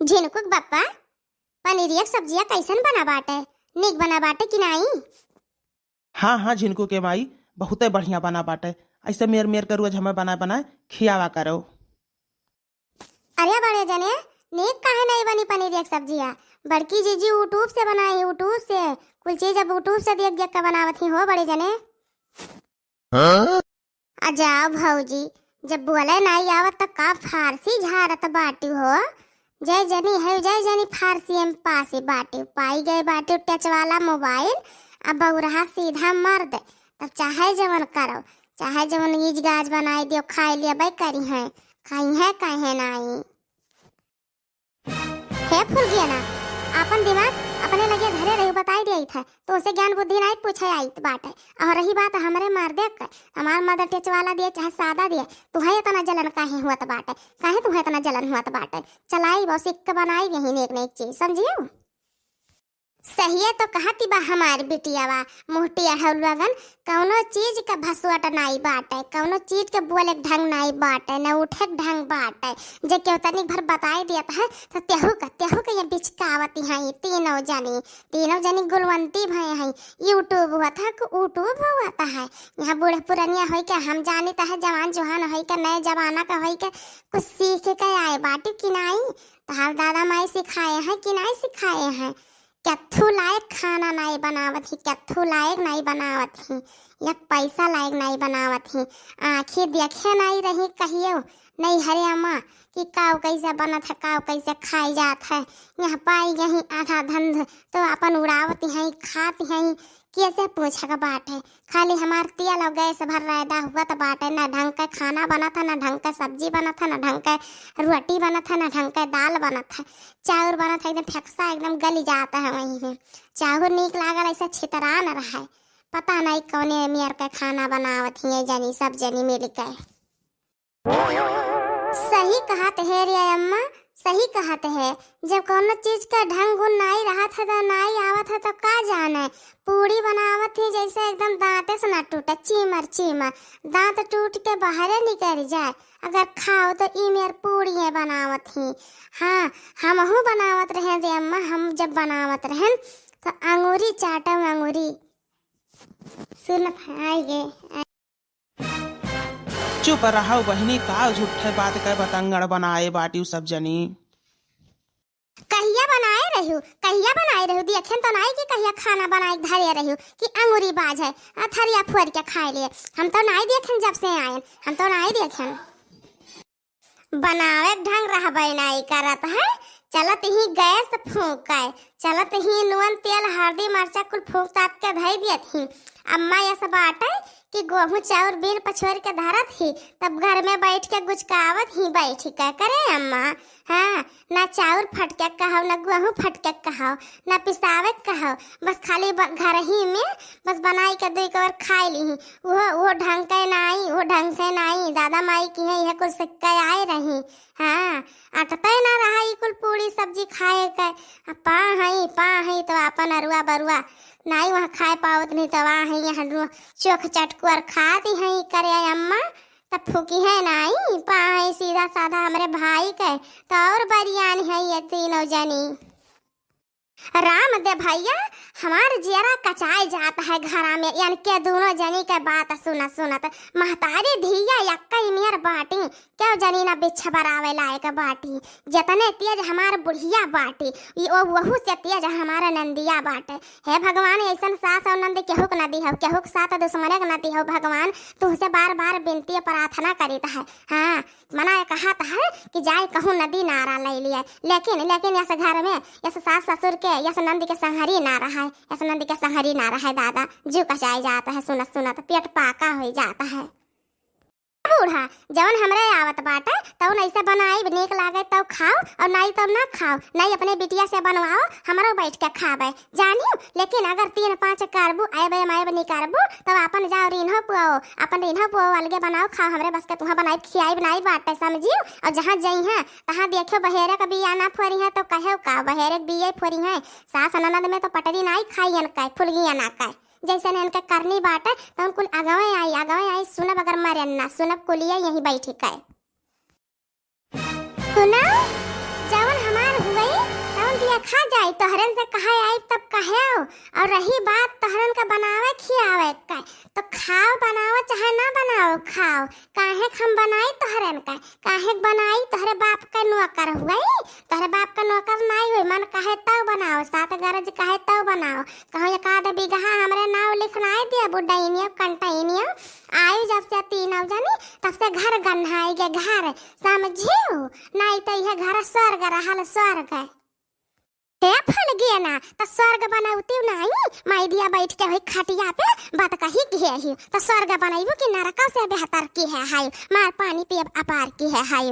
झिनुकुक बप्पा पनीरिया सब्जिया कैसन बना बाटे? निक बना बाटे कि नहीं? हाँ हाँ झिनकू के माई बहुत बढ़िया बना बाटे। ऐसे मेर मेर कर रोज हमें बना बना खियावा करो। अरे बड़े जने निक काहे नहीं बनी पनीरिया सब्जिया? बड़की जीजी यूट्यूब से बनाई, यूट्यूब से कुल चीज अब यूट्यूब से देख देख कर बनावत ही हो बड़े जने। अजाओ भौजी जब बोले नहीं आवत तो का फारसी झारत बाटी हो। जय जनी है जय जनी फारसी एम पासे बाटी पाई गए बाटी टच वाला मोबाइल अब बउरहा सीधा मर दे। तब चाहे जवन करो, चाहे जवन ईज गाज बनाई दियो खाई लिया भाई करी है खाई है कहे नहीं है फूल गया ना। अपन दिमाग अपने लगे धरे रही बताई दिया था तो उसे ज्ञान बुद्धि नहीं पूछे आई बात है। और रही बात हमारे मार देख कर हमार मदर टच वाला दिए चाहे सादा दिए तुम्हें इतना जलन काहे हुआ बाटे? काहे तुम्हें इतना जलन हुआ बाटे? चलाई बस एक बनाई यही नेक नेक चीज समझियो। सही है तो कहती बा हमारी बिटियावा मोहटिया हलवागन कौनो चीज का भसुआट नहीं बाटे, कौनो चीज के बोले ढंग नहीं बाटे, न उठे ढंग बाटे। जे क्यों तनिक भर बताई दिया है तो तेहू के ये बिचकावती है। तीनों जनी गुलवंती भय है। यूट्यूब हुआ था यूट्यूब हुआ था है। यहाँ बूढ़े पुरानिया हो के हम जानी तो है जवान जोहान हो के नए जमाना का हो के कुछ सीख के आए बाटी कि नहीं? तो दादा माई सिखाए हैं कि नहीं सिखाए हैं? कत्थू लायक खाना नहीं बनावत ही, कत्थू लायक नहीं बनावत ही, या पैसा लायक नहीं बनावत ही। आखिर देखे नहीं रही कहियो नहीं हरे अम्मा कि काव कैसे बनत है, काव कैसे खाई जात है। यहाँ पाई यही आधा धंध तो अपन उड़ावती हैं खाती हैं। कैसे पूछा का बात है? खाली हमार तेल और गैस भर रहा हुआ तो बात है। ना ढंग का खाना बना था, ना ढंग का सब्जी बना था, ना ढंग का रोटी बना था, ना ढंग का दाल बना था। चाउर बना था एकदम फेक्सा एकदम गली जाता है वहीं में। चाउर नीक लागल ऐसा छितरा न रहा है। पता नहीं कौने मेयर का खाना बनावत ही जनी सब जनी मिल के। सही कहते है रे अम्मा, सही कहते है। जब कोनो चीज का ढंग गुण नहीं रहा था तो नहीं आवत है तो का जाने। पूड़ी बनावत थी जैसे एकदम दांते से न टूटे, चीमर चीमर दांत टूट के बाहर निकल जाए। अगर खाओ तो ई मेर पूड़ियाँ बनावत ही। हाँ हमहू बनावत रहे रे अम्मा। हम जब बनावत रहे तो अंगूरी चाटम अंगूरी सुनत आएगे। चुप रहो बहनी का झूठे बात के बतंगड़ बनाए बाटी सब जनी। कहिया बनाए रहू देखें तो नहीं कि कहिया खाना बनाए धरे रहू कि अंगूरी बाज है थरिया फोड़ के खाए लिए। हम तो नहीं देखें जब से आए, हम तो नहीं देखें। बनावे ढंग रहबे नहीं करत है। चलत ही गैस फूंक है, चलत ही नून तेल हल्दी मरचा कुल फूंक ताप के धई दिए थी। अम्मा ये सब बाटे कि गेहूं चाउर बिन पछोर के धरत ही तब घर में बैठ के गुचकावत ही बैठ के करे अम्मा। हाँ ना चाउर फट के कहो, ना गेहूं फट के कहो, ना पिसावे कहो, बस खाली घर ही में बस बनाई के दे कर खाई ली। वो ढंग के नहीं, वो ढंग से नहीं। दादा माई की है यह कुल सिक्के आए रही। हाँ अटते ना रहा कुल पूरी सब्जी खाए के। पा है तो अपन अरुआ बरुआ नहीं वहाँ खाए पावत नहीं तो वहाँ है यहाँ चोख चटकुर खाती है करे अम्मा। तब फूकी है नहीं पा है सीधा साधा हमारे भाई के तो और बरियान है ये तीनों जनी। राम दे भैया हमार जियरा कचाए जाता है घरा में यानी के दोनों जनी के बात सुनत महतारी धिया यक्का मेर बाटी क्यों जनी ना बिछ बरावे लायक बाटी। जतने तेज हमार बुढ़िया बाटी वहू से तेज हमारा नंदिया बाटे। हे भगवान ऐसा सास और नंद केहू के नदी हो, केहू के साथ दुश्मने के नदी हो। भगवान तुझसे बार बार विनती प्रार्थना करीता है। हाँ मना कहा है कि जाए कहूँ नदी नारा ले लिया, लेकिन ऐसे घर में ऐसे सास ससुर के ऐसे नंद के संहरी ना रहा है, ऐसे नंद के संहरी ना रहा है। दादा जीव कचाई जाता है सुनत पेट पाका हो जाता है। बूढ़ा जवन हमरे आवत बाटे तो ऐसे बनाई नीक लागे तो खाओ और नहीं तो ना खाओ, नहीं अपने बिटिया से बनवाओ हमारो बैठ के खाबे जानियो। लेकिन अगर 3-5 करबू आए नहीं करबू तो अपन जाओ रिन्हो पुओ, अपन रिन्हो पुओ अलगे बनाओ खाओ। हमरे बस के तुहा बनाई खियाई बनाई बाटे समझियो। और जहाँ जई है तहाँ देखो बहेरे का बिया ना फोरी है तो कहे का बहेरे बिया फोरी है। सास ननद में तो पटरी नहीं खाई का फुलगिया ना का जैसे ने इनका करनी बाटे तो उनको आगवे आई सुनब अगर मरे ना सुनब कुलिया यही बैठी का सुना जवन हमार हुए ले खा जाई तोहरन से कहे आई तब कहे आओ। और रही बात तोहरन का बनावे खियावे का, तो खाओ बनाओ चाहे ना बनाओ खाओ। काहे हम बनाई तोहरन का, काहे बनाई तोहरे बाप का नौकर हुई, तोहरे बाप का नौकर नहीं हुई। मन कहे तब बनाओ, 7 गरज कहे तब बनाओ। कहो एक आध बीघा हमरे नाव लिखनाई दिया बुड्ढाइनिया कंटाइनिया। आयु जब से 3 जानी तब से घर गन्हाई गे घर, समझियो नहीं तो यह घर स्वर्ग रहल स्वर्ग। हे फल गया ना तो स्वर्ग बनाउती नहीं, माई दिया बैठ के वही खटिया पे बात कही घे तो स्वर्ग बनाइबो कि नरक से बेहतर की है हाय, मार पानी पे अपार की है हाय।